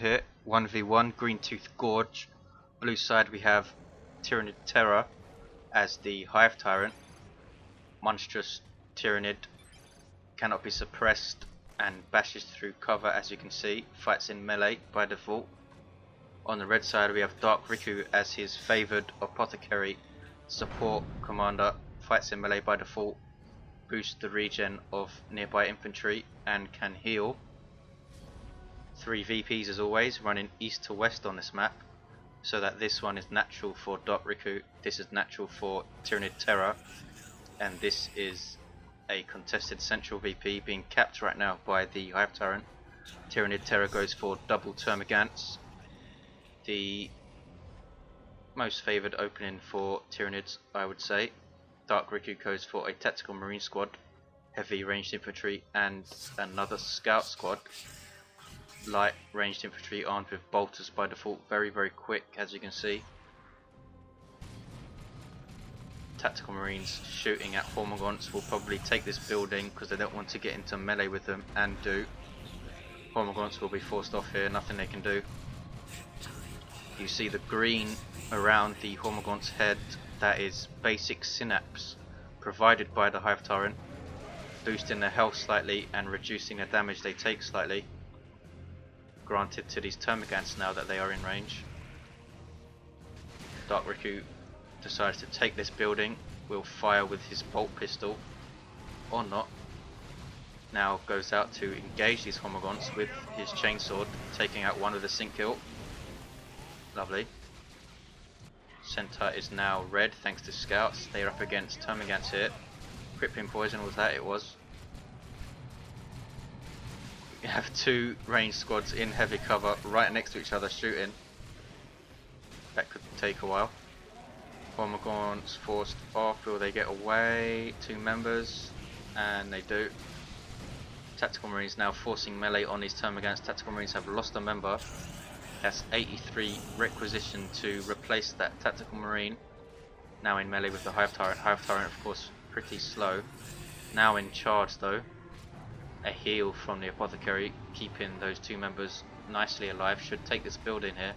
here, 1v1 Green Tooth Gorge. Blue side we have Tyranids as the Hive Tyrant. Monstrous Tyranid, cannot be suppressed and bashes through cover, as you can see, fights in melee by default. On the red side we have Dark Riku as his favoured Apothecary support commander, fights in melee by default, boosts the regen of nearby infantry and can heal. 3 VPs as always, running east to west on this map, so that this one is natural for Dark Riku, this is natural for Tyranidterror, and this is a contested central VP being capped right now by the Hive Tyrant. Tyranidterror goes for double Termagants, the most favoured opening for Tyranids, I would say. Dark Riku goes for a tactical marine squad, heavy ranged infantry and another scout squad. Light ranged infantry armed with bolters by default, very quick, as you can see. Tactical marines shooting at Hormagaunts will probably take this building because they don't want to get into melee with them, and do. Hormagaunts will be forced off here, nothing they can do. You see the green around the Hormagaunts head, that is basic synapse provided by the Hive Tyrant, boosting their health slightly and reducing the damage they take slightly, granted to these Termagants now that they are in range. Dark Riku decides to take this building, will fire with his bolt pistol, or not. Now goes out to engage these Hormagaunts with his chainsword, taking out one of the sync kill. Lovely. Center is now red thanks to scouts. They are up against Termagants here. Crippling poison, was that? It was. You have 2 ranged squads in heavy cover right next to each other shooting. That could take a while. Hormagaunts forced off. Will they get away? 2 members, and they do. Tactical Marines now forcing melee on these Termagants. Tactical Marines have lost a member. That's 83 requisition to replace that Tactical Marine. Now in melee with the Hive Tyrant. Hive Tyrant, of course, pretty slow. Now in charge though. A heal from the Apothecary, keeping those 2 members nicely alive. Should take this building here.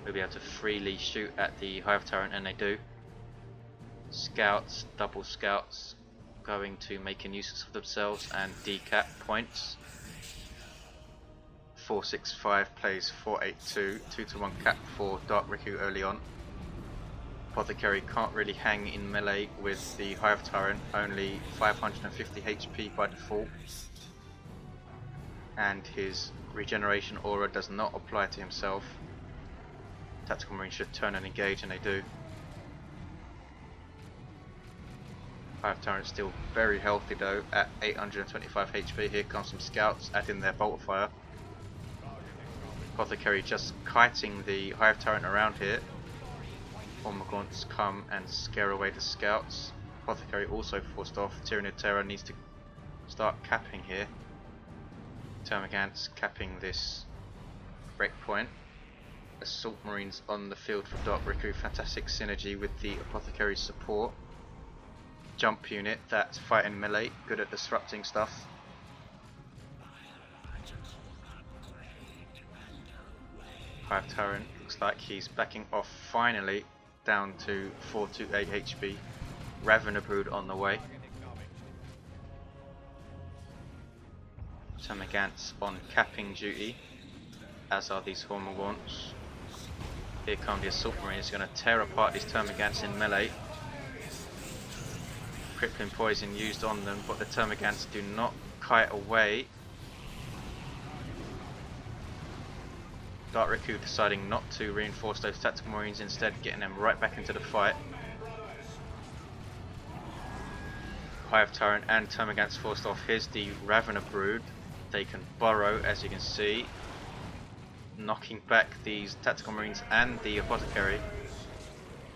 We'll be able to freely shoot at the Hive Tyrant, and they do. Scouts, double scouts, going to making use of themselves and decap points. 465 plays 482, 2-to-1 cap for Dark Riku early on. Apothecary can't really hang in melee with the Hive Tyrant, only 550 HP by default. And his regeneration aura does not apply to himself. Tactical Marines should turn and engage, and they do. Hive Tyrant still very healthy though, at 825 HP. Here comes some scouts adding their bolt fire. Apothecary just kiting the Hive Tyrant around here. Hormagaunts come and scare away the scouts. Apothecary also forced off. Tyranidterror needs to start capping here. Termagants capping this breakpoint. Assault Marines on the field for Dark Riku, fantastic synergy with the Apothecary support. Jump unit that's fighting melee, good at disrupting stuff. Hive Tyrant looks like he's backing off finally, down to 428 HP. Ravener Brood on the way. Termagants on capping duty, as are these Hormagaunts. Here come the Assault Marines, going to tear apart these Termagants in melee. Crippling poison used on them, but the Termagants do not kite away. Dark Riku deciding not to reinforce those Tactical Marines, instead getting them right back into the fight. Hive Tyrant and Termagants forced off. Here's the Ravener Brood. They can burrow, as you can see, knocking back these Tactical Marines and the Apothecary.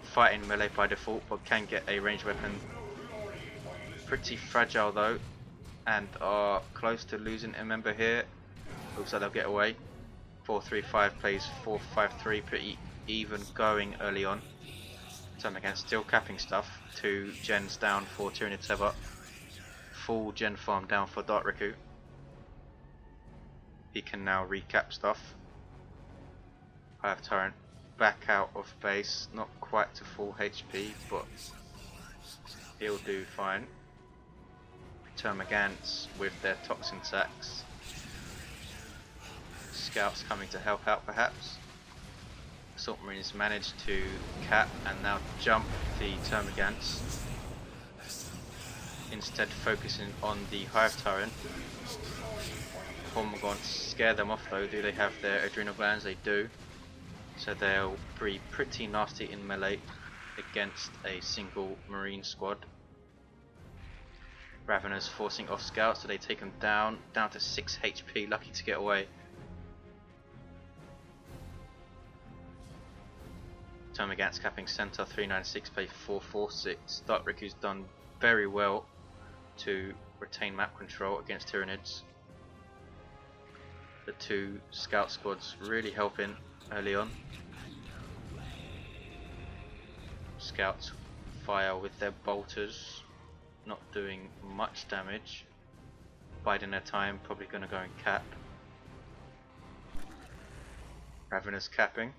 Fighting melee by default, but can get a ranged weapon. Pretty fragile though, and are close to losing a member here. Looks like they'll get away. 435 plays 453, pretty even going early on. Termagants still capping stuff. 2 gens down for Tyranids. Full gen farm down for Dark Riku. he can now recap stuff. Hive Tyrant back out of base, not quite to full HP, but he'll do fine. Termagants with their toxin sacks. Scouts coming to help out perhaps. Assault Marines managed to cap and now jump the Termagants, instead focusing on the Hive Tyrant. Hormagaunts scare them off though. Do they have their adrenal glands? They do. So they'll be pretty nasty in melee against a single Marine squad. Ravenous forcing off scouts, so they take them down to 6 HP, lucky to get away. Termagants capping center, 396 play 446. Dark Riku's done very well to retain map control against Tyranids. The two scout squads really helping early on. Scouts fire with their bolters, not doing much damage. Biding their time, probably going to go and cap. Ravenous capping.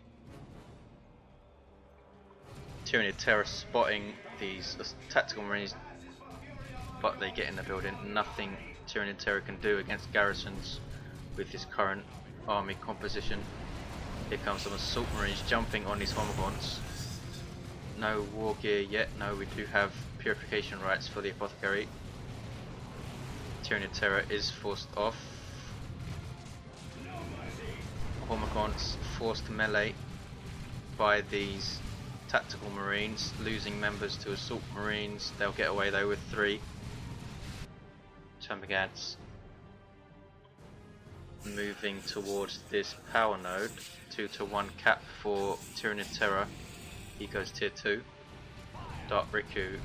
Tyranidterror spotting these tactical marines, but they get in the building. Nothing Tyranidterror can do against garrisons with this current army composition. Here comes some assault marines jumping on these Hormagaunts. No war gear yet. No, we do have purification rights for the Apothecary. Tyranidterror is forced off. Hormagaunts forced melee by these tactical marines, losing members to assault marines. They'll get away though with 3. Termagants moving towards this power node. 2-to-1 cap for Tyranidterror. He goes tier 2. Dark Riku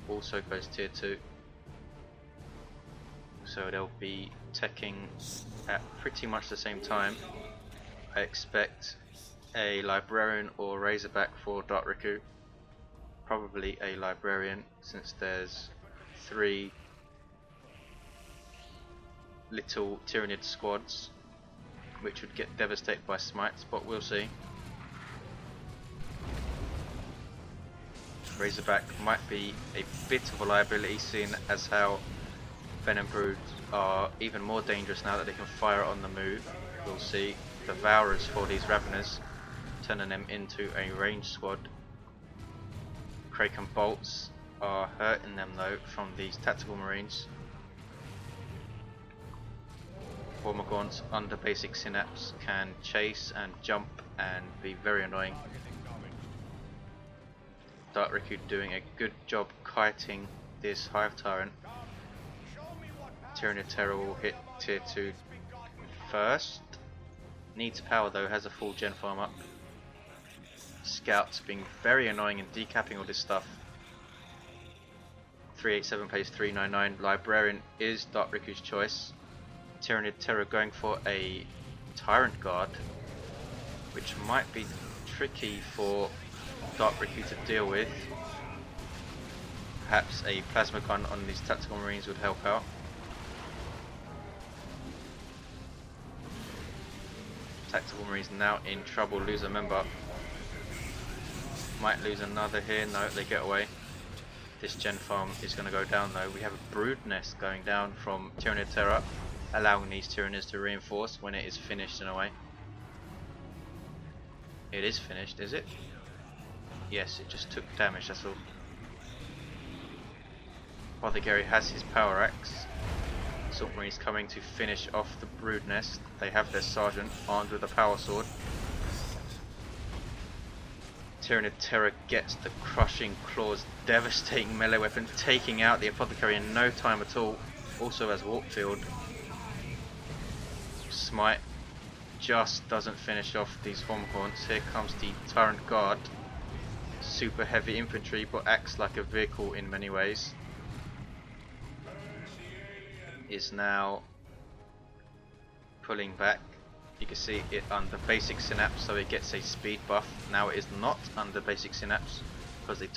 also goes tier 2. So they'll be teching at pretty much the same time. I expect a Librarian or Razorback for Dark Riku. Probably a Librarian, since there's 3 little Tyranid squads which would get devastated by smites, but we'll see. Razorback might be a bit of a liability, seeing as how Venom Broods are even more dangerous now that they can fire on the move. We'll see. Devourers for these Raveners, turning them into a ranged squad. Kraken Bolts are hurting them though from these tactical marines. Hormagaunts under basic synapse can chase and jump and be very annoying. Dark Riku doing a good job kiting this Hive Tyrant. Tyranidterror will hit tier 2 first. Needs power though, has a full gen farm up. Scouts being very annoying and decapping all this stuff. 387 plays 399. Librarian is Dark Riku's choice. Tyranidterror going for a Tyrant Guard, which might be tricky for Dark Riku to deal with. Perhaps a plasma gun on these tactical marines would help out. Tactical marines now in trouble, lose a member. Might lose another here, no, they get away. This gen farm is going to go down though. We have a brood nest going down from Tyranidterror, allowing these Tyranids to reinforce when it is finished in a way. It is finished, is it? Yes, it just took damage, that's all. Apothecary has his power axe. Assault Marines coming to finish off the brood nest. They have their sergeant armed with a power sword. Tyranidterror gets the crushing claws, devastating melee weapon, taking out the Apothecary in no time at all. Also has warp field. Smite just doesn't finish off these Hormagaunts. Here comes the Tyrant Guard. Super heavy infantry, but acts like a vehicle in many ways. Is now pulling back. You can see it under basic synapse, so it gets a speed buff. Now it is not under basic synapse because the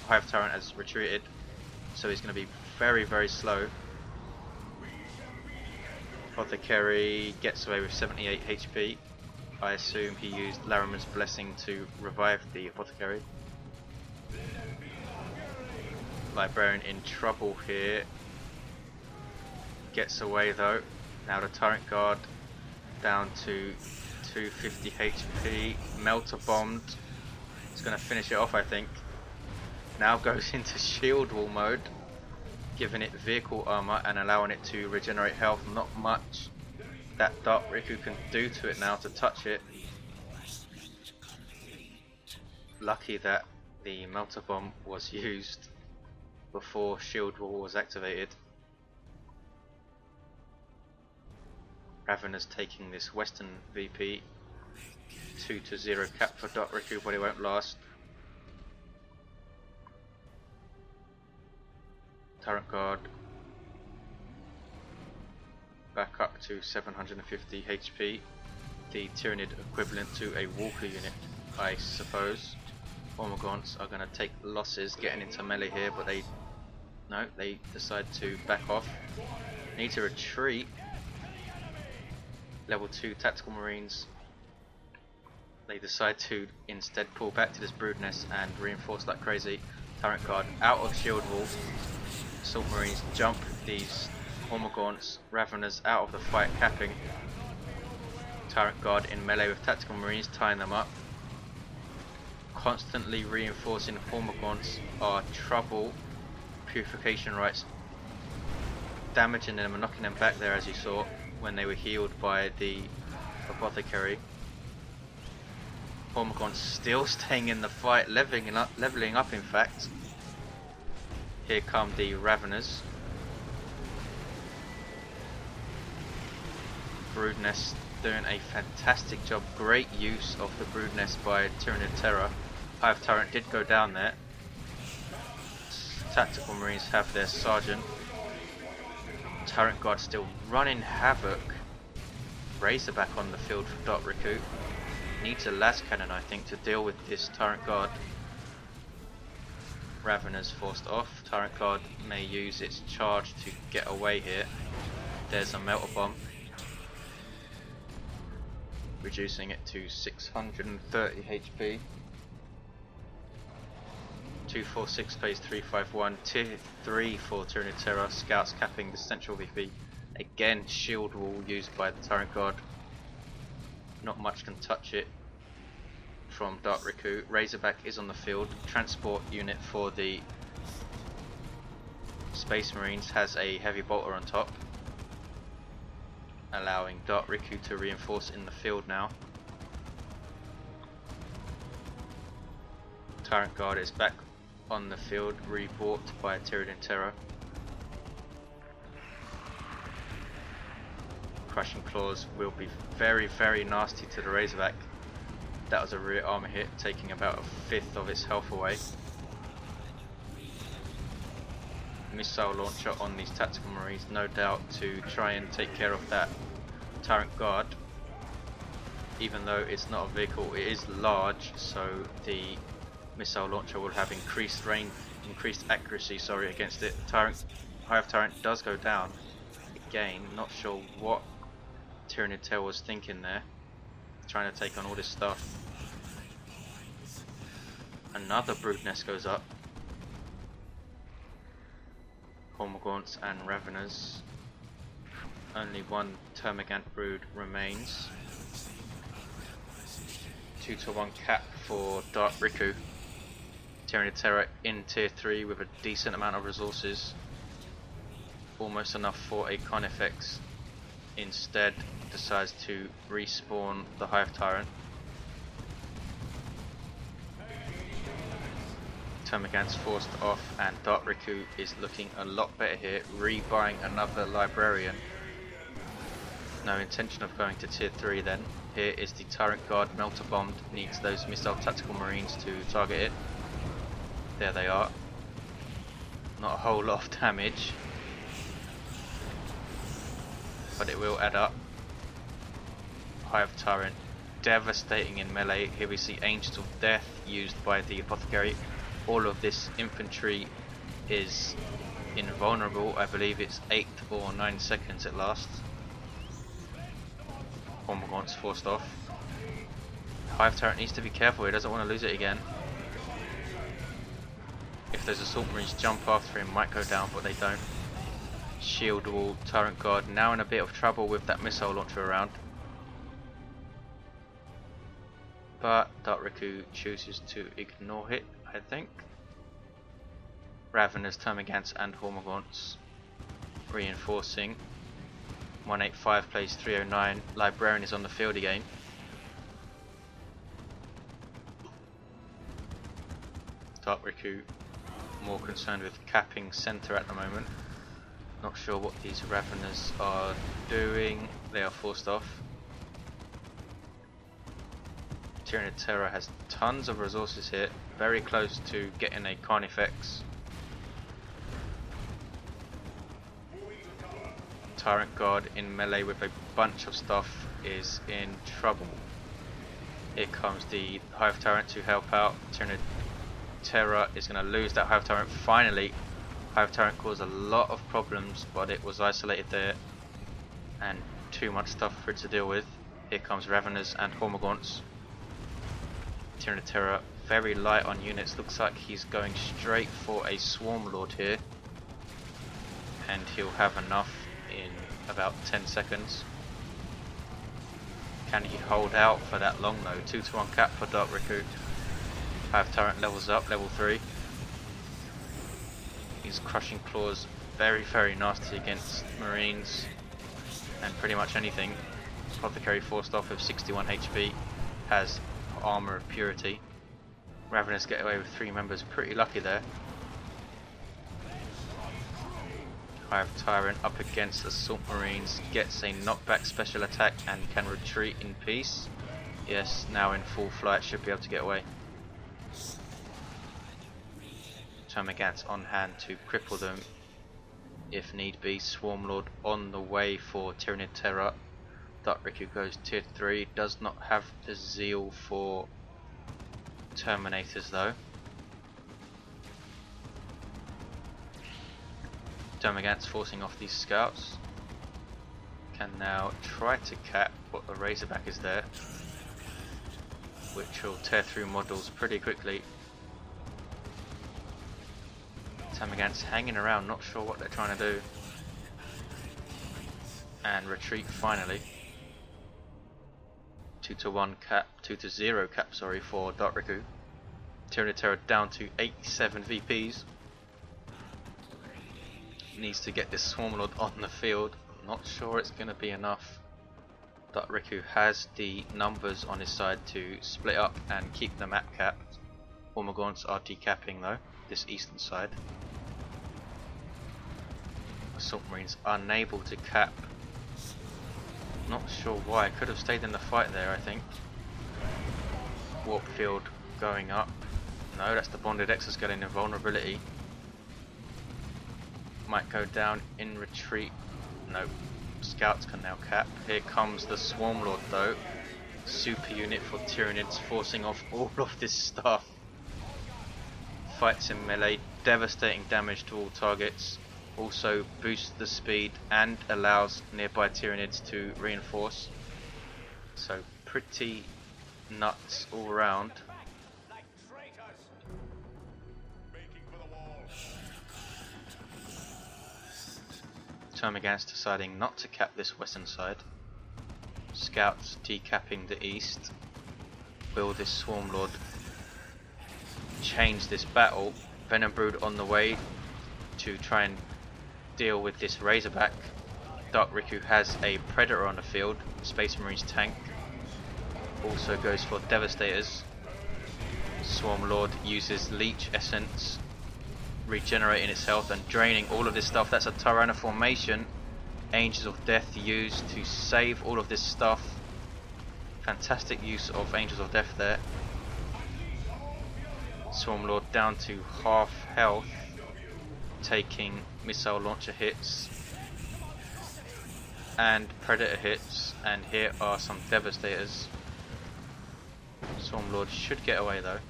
Hive Tyrant has retreated, so he's going to be very, very slow. Apothecary gets away with 78 HP. I assume he used Larimer's Blessing to revive the Apothecary. Librarian in trouble here. Gets away though. Now the Tyrant Guard down to 250 HP. Melter bombed. It's going to finish it off, I think. Now goes into shield wall mode, giving it vehicle armor and allowing it to regenerate health. Not much that Dark Riku can do to it now to touch it. Lucky that the Melter Bomb was used before shield wall was activated. Ravener's taking this western VP. 2-0 cap for Dark Riku, but it won't last. Tyrant Guard back up to 750 HP, the Tyranid equivalent to a Walker unit, I suppose. Hormagaunts are going to take losses getting into melee here, but they decide to back off. Need to retreat. Level 2 Tactical Marines, they decide to instead pull back to this brood nest and reinforce like crazy. Tyrant Guard out of shield wall. Assault Marines jump these Hormagaunts, Raveners out of the fight, capping. Tyrant Guard in melee with Tactical Marines, tying them up. Constantly reinforcing Hormagaunts are trouble. Purification rites damaging them and knocking them back there, as you saw when they were healed by the Apothecary. Hormagaunts still staying in the fight, leveling up in fact. Here come the Raveners. Brood Nest doing a fantastic job. Great use of the Brood Nest by Tyranidterror. Hive Tyrant did go down there. Tactical Marines have their Sergeant. Tyrant Guard still running havoc. Razorback on the field for Dark Riku. Needs a las cannon, I think, to deal with this Tyrant Guard. Raveners forced off. Tyrant Guard may use its charge to get away here. There's a Melter Bomb, reducing it to 630 HP. 246 phase 351, tier 3 for Tyranidterror. Scouts capping the central VP. Again, shield wall used by the Tyrant Guard. Not much can touch it from Dark Riku. Razorback is on the field. Transport unit for the Space Marines has a heavy bolter on top, allowing Dark Riku to reinforce in the field now. Tyrant Guard is back on the field, rebought by Tyranidterror. Crushing Claws will be very, very nasty to the Razorback. That was a rear armor hit, taking about a fifth of its health away. Missile launcher on these Tactical Marines, no doubt to try and take care of that Tyrant Guard. Even though it's not a vehicle, it is large, so the missile launcher will have increased range, increased accuracy, against it. Hive Tyrant does go down. Again, not sure what Tyranidterror was thinking there, trying to take on all this stuff. Another Brood Nest goes up. Hormagaunts and Raveners. Only one Termagant Brood remains. 2-1 cap for Dark Riku. Tyranidterror in tier 3 with a decent amount of resources. Almost enough for a Conifex. Instead decides to respawn the Hive Tyrant. Termagant's forced off and Dark Riku is looking a lot better here, rebuying another Librarian. No intention of going to tier 3 then. Here is the Tyrant Guard Melter Bombed, needs those Missile Tactical Marines to target it. There they are. Not a whole lot of damage, but it will add up. Hive Tyrant devastating in melee. Here we see Angels of Death used by the Apothecary. All of this infantry is invulnerable. I believe it's 8 or 9 seconds it lasts. Hormagaunts forced off. Hive Tyrant needs to be careful, he doesn't want to lose it again. If those Assault Marines jump after him, might go down, but they don't. Shield Wall, Tyrant Guard now in a bit of trouble with that missile launcher around. But Dark Riku chooses to ignore it, I think. Ravenous, Termagants and Hormagaunts reinforcing. 185 plays 309. Librarian is on the field again. Dark Riku more concerned with capping center at the moment. Not sure what these Ravenous are doing. They are forced off. Tyranids has tons of resources here, very close to getting a Carnifex. Tyrant Guard in melee with a bunch of stuff is in trouble. Here comes the Hive Tyrant to help out. Tyranids is going to lose that Hive Tyrant finally. Hive Tyrant caused a lot of problems, but it was isolated there and too much stuff for it to deal with. Here comes Ravenous and Hormagaunts. Tyranids very light on units, looks like he's going straight for a Swarm Lord here, and he'll have enough in about 10 seconds. Can he hold out for that long though? 2-to-1 cap for Dark Riku. Hive Tyrant levels up, level 3. His Crushing Claws very nasty against Marines and pretty much anything. Apothecary forced off with 61 HP, has Armor of Purity. Ravenous get away with 3 members, pretty lucky there. Hive Tyrant up against Assault Marines, gets a knockback special attack and can retreat in peace. Yes, now in full flight, should be able to get away. Termagants on hand to cripple them if need be. Swarm Lord on the way for Tyranids. Dark Riku goes tier 3, does not have the zeal for Terminators though. Termagants forcing off these scouts. Can now try to cap, but the Razorback is there, which will tear through models pretty quickly. Termagants hanging around, not sure what they're trying to do. And retreat finally. 2-to-1 cap, 2-to-0 cap, sorry, for Dark Riku. Tyranids down to 87 VPs. Needs to get this Swarm Lord on the field. Not sure it's going to be enough. Dark Riku has the numbers on his side to split up and keep the map capped. Hormagaunts are decapping though, this eastern side. Assault Marines unable to cap. Not sure why, could have stayed in the fight there I think. Warp field going up. No, that's the Bonded Exoskeleton invulnerability. Might go down in retreat. Nope. Scouts can now cap. Here comes the Swarm Lord though. Super unit for Tyranids, forcing off all of this stuff. Fights in melee, devastating damage to all targets. Also boosts the speed and allows nearby Tyranids to reinforce. So pretty nuts all around. Termagants deciding not to cap this western side. Scouts decapping the east. Will this Swarm Lord change this battle? Venom Brood on the way to try and deal with this Razorback. Dark Riku has a Predator on the field. Space Marines tank. Also goes for Devastators. Swarm Lord uses Leech Essence, regenerating its health and draining all of this stuff. That's a Tyranids formation. Angels of Death used to save all of this stuff. Fantastic use of Angels of Death there. Swarm Lord down to half health, taking missile launcher hits and Predator hits, and here are some Devastators. Swarm Lord should get away though.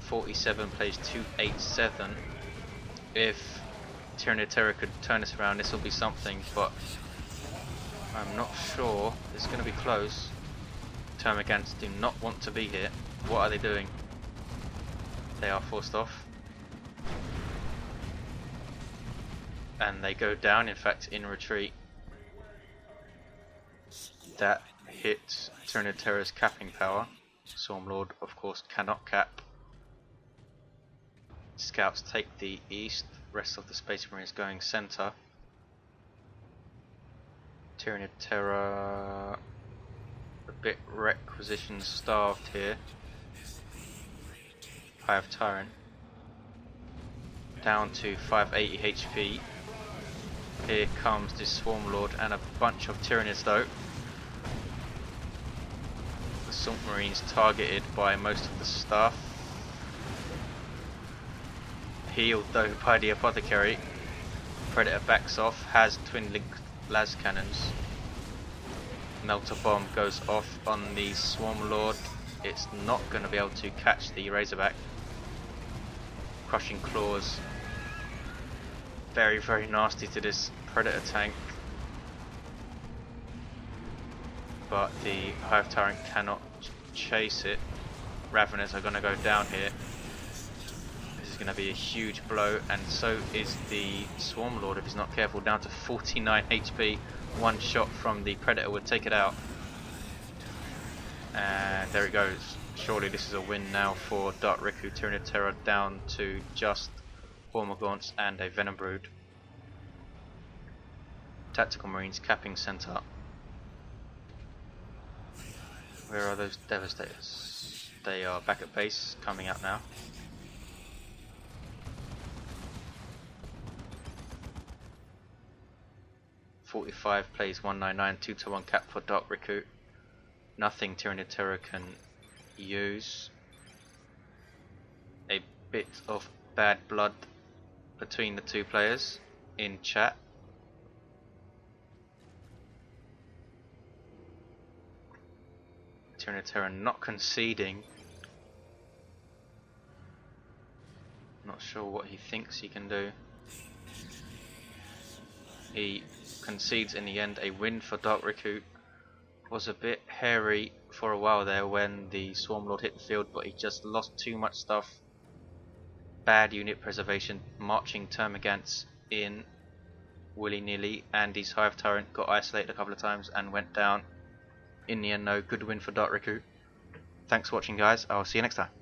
47 plays 287. If Tyranids could turn this around, this will be something, but I'm not sure. It's going to be close. Termagants do not want to be here. What are they doing? They are forced off. And they go down, in fact, in retreat. That hits Tyranids capping power. Swarmlord, of course, cannot cap. Scouts take the east, rest of the Space Marines going center. Tyranids a bit requisition starved here. Hive Tyrant down to 580 HP. Here comes this Swarmlord and a bunch of Tyranids though. The Assault Marines targeted by most of the staff. Healed though by the Apothecary. Predator backs off, has twin linked las cannons. Melter bomb goes off on the Swarmlord. It's not going to be able to catch the Razorback. Crushing claws. Very, very nasty to this Predator tank. But the Hive Tyrant cannot chase it. Raveners are going to go down here. This is going to be a huge blow, and so is the Swarmlord if he's not careful, down to 49 HP. One shot from the Predator would take it out. And there it goes. Surely this is a win now for Dark Riku. Tyranids down to just 4 Morgaunts and a Venom Brood. Tactical Marines capping center. Where are those Devastators? They are back at base, coming out now. .45 plays 199, 2-1 cap for Dark Riku. Nothing Tyranids can use. A bit of bad blood between the two players in chat. Tyranids not conceding. Not sure what he thinks he can do. He concedes in the end. A win for Dark Riku. Was a bit hairy for a while there when the Swarmlord hit the field, but he just lost too much stuff. Bad unit preservation, marching Termagants in willy-nilly, and his Hive Tyrant got isolated a couple of times and went down. In the end, no, good win for Dark Riku. Thanks for watching, guys. I'll see you next time.